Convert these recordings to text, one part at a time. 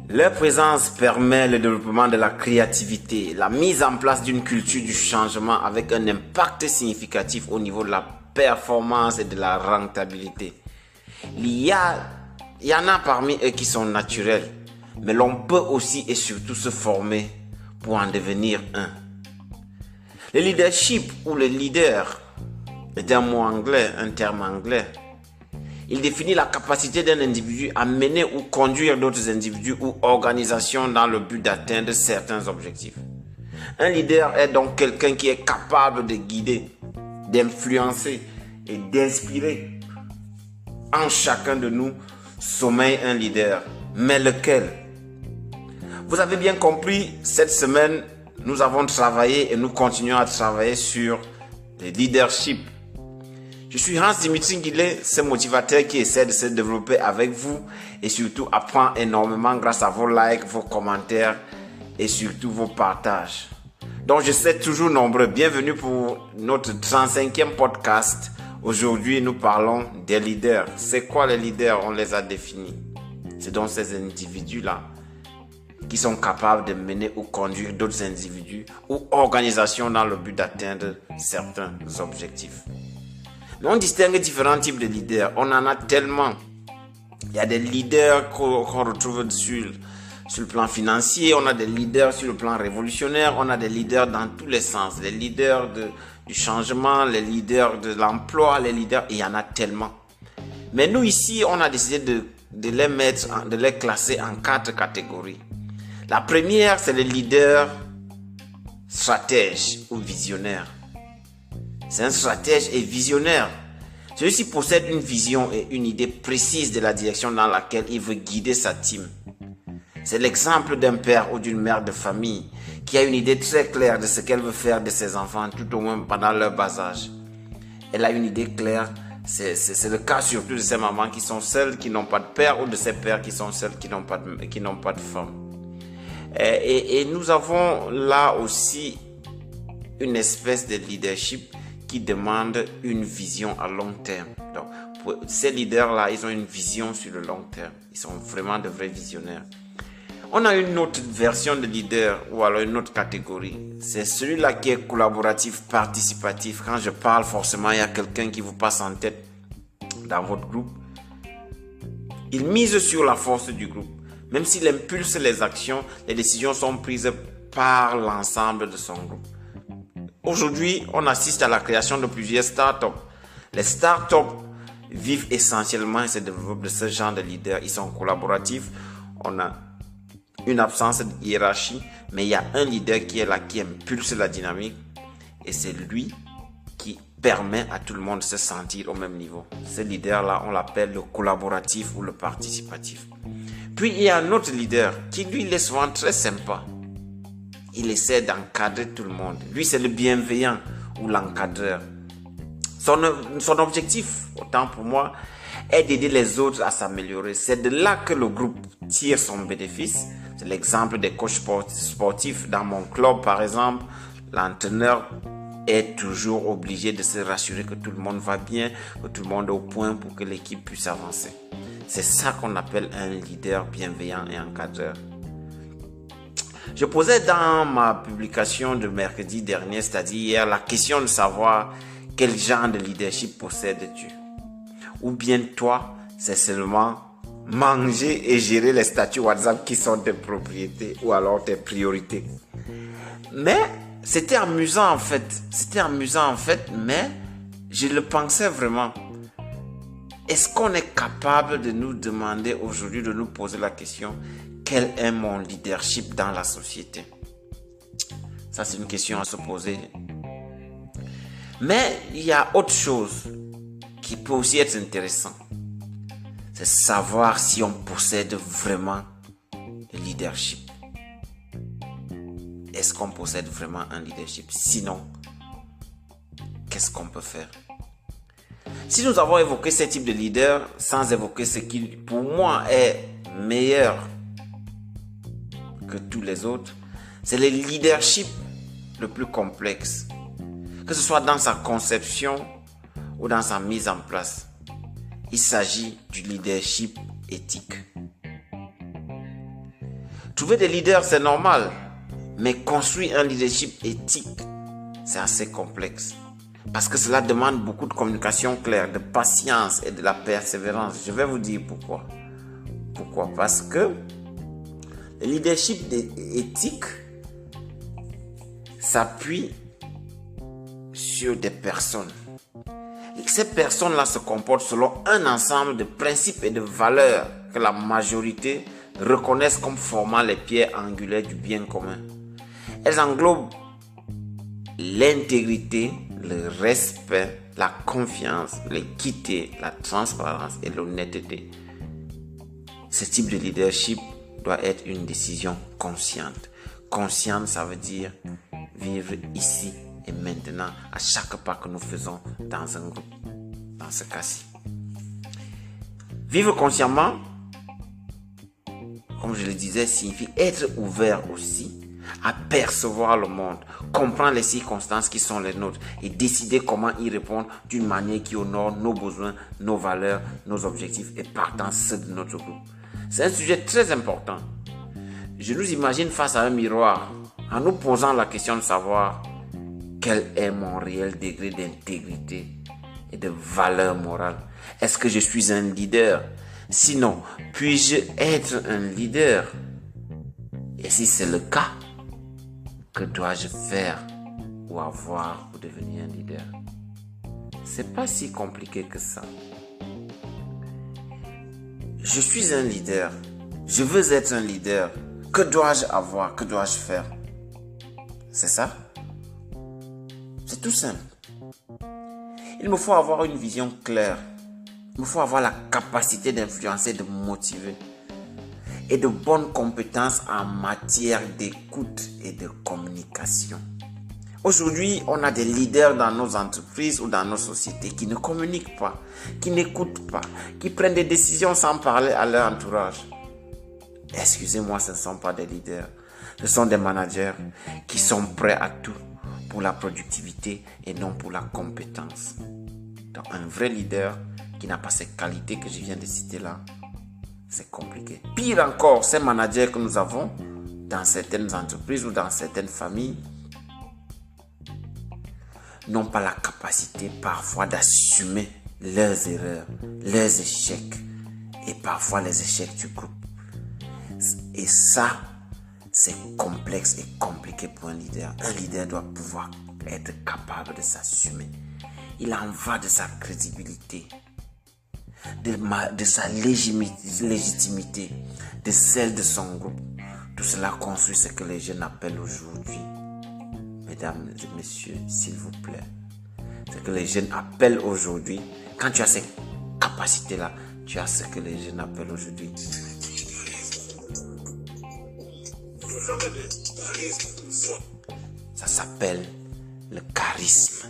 Leur présence permet le développement de la créativité, la mise en place d'une culture du changement avec un impact significatif au niveau de la performance et de la rentabilité. Il y en a parmi eux qui sont naturels, mais l'on peut aussi et surtout se former pour en devenir un. Le leadership ou le leader est un mot anglais, un terme anglais. Il définit la capacité d'un individu à mener ou conduire d'autres individus ou organisations dans le but d'atteindre certains objectifs. Un leader est donc quelqu'un qui est capable de guider, d'influencer et d'inspirer. En chacun de nous sommeille un leader. Mais lequel? Vous avez bien compris, cette semaine, nous avons travaillé et nous continuons à travailler sur le leadership. Je suis Hans-Dimitri Nguilé, ce motivateur qui essaie de se développer avec vous et surtout apprend énormément grâce à vos likes, vos commentaires et surtout vos partages. Donc je sais toujours nombreux. Bienvenue pour notre 35e podcast. Aujourd'hui, nous parlons des leaders. C'est quoi les leaders? On les a définis. C'est donc ces individus-là qui sont capables de mener ou conduire d'autres individus ou organisations dans le but d'atteindre certains objectifs. Mais on distingue différents types de leaders. On en a tellement. Il y a des leaders qu'on retrouve sur le plan financier. On a des leaders sur le plan révolutionnaire. On a des leaders dans tous les sens. Les leaders du changement, les leaders de l'emploi, les leaders. Il y en a tellement. Mais nous ici, on a décidé de les classer en 4 catégories. La première, c'est le leader stratège ou visionnaire. C'est un stratège et visionnaire. Celui-ci possède une vision et une idée précise de la direction dans laquelle il veut guider sa team. C'est l'exemple d'un père ou d'une mère de famille qui a une idée très claire de ce qu'elle veut faire de ses enfants, tout au moins pendant leur bas âge. Elle a une idée claire. C'est le cas surtout de ces mamans qui sont seules, qui n'ont pas de père, ou de ces pères qui sont seuls, qui n'ont pas de femme. Et nous avons là aussi une espèce de leadership qui demande une vision à long terme. Donc, ces leaders-là, ils ont une vision sur le long terme. Ils sont vraiment de vrais visionnaires. On a une autre version de leader, ou alors une autre catégorie. C'est celui-là qui est collaboratif, participatif. Quand je parle, forcément, il y a quelqu'un qui vous passe en tête dans votre groupe. Il mise sur la force du groupe. Même s'il impulse les actions, les décisions sont prises par l'ensemble de son groupe. Aujourd'hui, on assiste à la création de plusieurs startups. Les startups vivent essentiellement et se développent de ce genre de leaders. Ils sont collaboratifs. On a une absence de hiérarchie, mais il y a un leader qui est là, qui impulse la dynamique. Et c'est lui qui permet à tout le monde de se sentir au même niveau. Ce leader-là, on l'appelle le collaboratif ou le participatif. Puis, il y a un autre leader qui, lui, il est souvent très sympa. Il essaie d'encadrer tout le monde. Lui, c'est le bienveillant ou l'encadreur. Son objectif, autant pour moi, est d'aider les autres à s'améliorer. C'est de là que le groupe tire son bénéfice. C'est l'exemple des coachs sportifs. Dans mon club, par exemple, l'entraîneur est toujours obligé de se rassurer que tout le monde va bien, que tout le monde est au point pour que l'équipe puisse avancer. C'est ça qu'on appelle un leader bienveillant et encadreur. Je posais dans ma publication de mercredi dernier, c'est-à-dire hier, la question de savoir quel genre de leadership possèdes-tu. Ou bien toi, c'est seulement manger et gérer les statuts WhatsApp qui sont tes propriétés ou alors tes priorités. Mais c'était amusant en fait. Mais je le pensais vraiment. Est-ce qu'on est capable de nous demander aujourd'hui, de nous poser la question, quel est mon leadership dans la société? Ça, c'est une question à se poser. Mais il y a autre chose qui peut aussi être intéressant. C'est savoir si on possède vraiment le leadership. Est-ce qu'on possède vraiment un leadership? Sinon, qu'est-ce qu'on peut faire? Si nous avons évoqué ce type de leader, sans évoquer ce qui, pour moi, est meilleur que tous les autres, c'est le leadership le plus complexe. Que ce soit dans sa conception ou dans sa mise en place. Il s'agit du leadership éthique. Trouver des leaders, c'est normal, mais construire un leadership éthique, c'est assez complexe. Parce que cela demande beaucoup de communication claire, de patience et de la persévérance. Je vais vous dire pourquoi. Pourquoi? Parce que le leadership éthique s'appuie sur des personnes. Ces personnes-là se comportent selon un ensemble de principes et de valeurs que la majorité reconnaissent comme formant les pierres angulaires du bien commun. Elles englobent l'intégrité, le respect, la confiance, l'équité, la transparence et l'honnêteté. Ce type de leadership doit être une décision consciente. Consciente, ça veut dire vivre ici et maintenant à chaque pas que nous faisons dans un groupe. Dans ce cas-ci. Vivre consciemment, comme je le disais, signifie être ouvert aussi à percevoir le monde, comprendre les circonstances qui sont les nôtres et décider comment y répondre d'une manière qui honore nos besoins, nos valeurs, nos objectifs et partant ceux de notre groupe. C'est un sujet très important. Je nous imagine face à un miroir en nous posant la question de savoir quel est mon réel degré d'intégrité et de valeur morale. Est-ce que je suis un leader? Sinon, puis-je être un leader? Et si c'est le cas, que dois-je faire ou avoir pour devenir un leader? C'est pas si compliqué que ça. Je suis un leader. Je veux être un leader. Que dois-je avoir? Que dois-je faire? C'est ça? C'est tout simple. Il me faut avoir une vision claire. Il me faut avoir la capacité d'influencer, de motiver. Et de bonnes compétences en matière d'écoute et de communication. Aujourd'hui, on a des leaders dans nos entreprises ou dans nos sociétés qui ne communiquent pas, qui n'écoutent pas, qui prennent des décisions sans parler à leur entourage. Excusez-moi, ce ne sont pas des leaders. Ce sont des managers qui sont prêts à tout pour la productivité et non pour la compétence. Donc, un vrai leader qui n'a pas ces qualités que je viens de citer là, c'est compliqué. Pire encore, ces managers que nous avons dans certaines entreprises ou dans certaines familles n'ont pas la capacité parfois d'assumer leurs erreurs, leurs échecs et parfois les échecs du groupe. Et ça, c'est complexe et compliqué pour un leader. Un leader doit pouvoir être capable de s'assumer. Il en va de sa crédibilité, de sa légitimité, de celle de son groupe. Tout cela construit ce que les jeunes appellent aujourd'hui, mesdames et messieurs, s'il vous plaît, ce que les jeunes appellent aujourd'hui, quand tu as ces capacités-là, tu as ce que les jeunes appellent aujourd'hui. Ça s'appelle le charisme.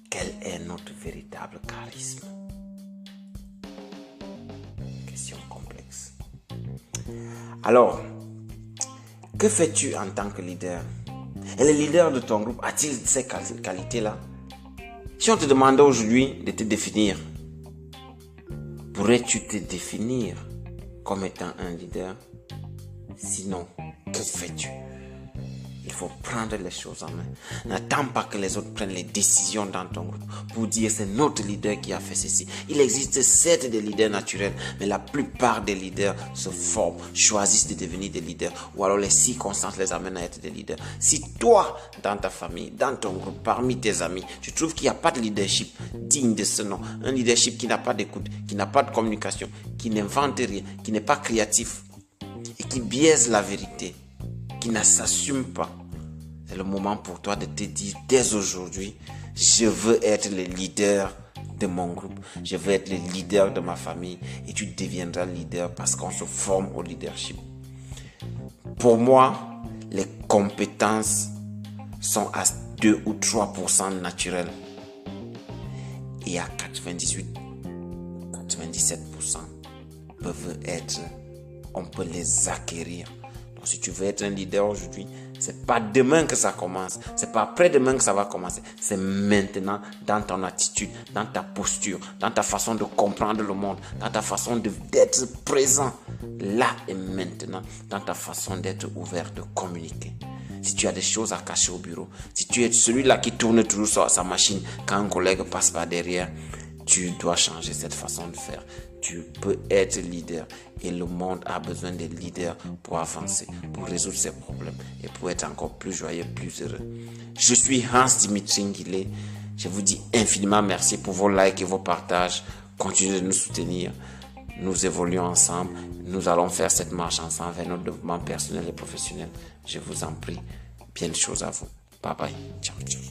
Quel est notre véritable charisme? Question complexe. Alors, que fais-tu en tant que leader? Et le leader de ton groupe a-t-il ces qualités-là? Si on te demandait aujourd'hui de te définir, pourrais-tu te définir comme étant un leader? Sinon, que fais-tu? Il faut prendre les choses en main. N'attends pas que les autres prennent les décisions dans ton groupe pour dire c'est notre leader qui a fait ceci. Il existe certes des leaders naturels, mais la plupart des leaders se forment, choisissent de devenir des leaders ou alors les circonstances les amènent à être des leaders. Si toi, dans ta famille, dans ton groupe, parmi tes amis, tu trouves qu'il n'y a pas de leadership digne de ce nom, un leadership qui n'a pas d'écoute, qui n'a pas de communication, qui n'invente rien, qui n'est pas créatif et qui biaise la vérité, qui ne s'assume pas, c'est le moment pour toi de te dire dès aujourd'hui, je veux être le leader de mon groupe, je veux être le leader de ma famille et tu deviendras leader parce qu'on se forme au leadership. Pour moi, les compétences sont à 2 ou 3% naturelles et à 98-97% peuvent être, on peut les acquérir. Donc si tu veux être un leader aujourd'hui, C'est pas demain que ça commence. C'est pas après-demain que ça va commencer. C'est maintenant, dans ton attitude, dans ta posture, dans ta façon de comprendre le monde, dans ta façon d'être présent. Là et maintenant, dans ta façon d'être ouvert, de communiquer. Si tu as des choses à cacher au bureau, si tu es celui-là qui tourne toujours sur sa machine quand un collègue passe par derrière, tu dois changer cette façon de faire. Tu peux être leader et le monde a besoin de leaders pour avancer, pour résoudre ses problèmes et pour être encore plus joyeux, plus heureux. Je suis Hans Dimitri Nguilé. Je vous dis infiniment merci pour vos likes et vos partages. Continuez de nous soutenir. Nous évoluons ensemble. Nous allons faire cette marche ensemble vers notre développement personnel et professionnel. Je vous en prie. Bien de choses à vous. Bye bye. Ciao, ciao.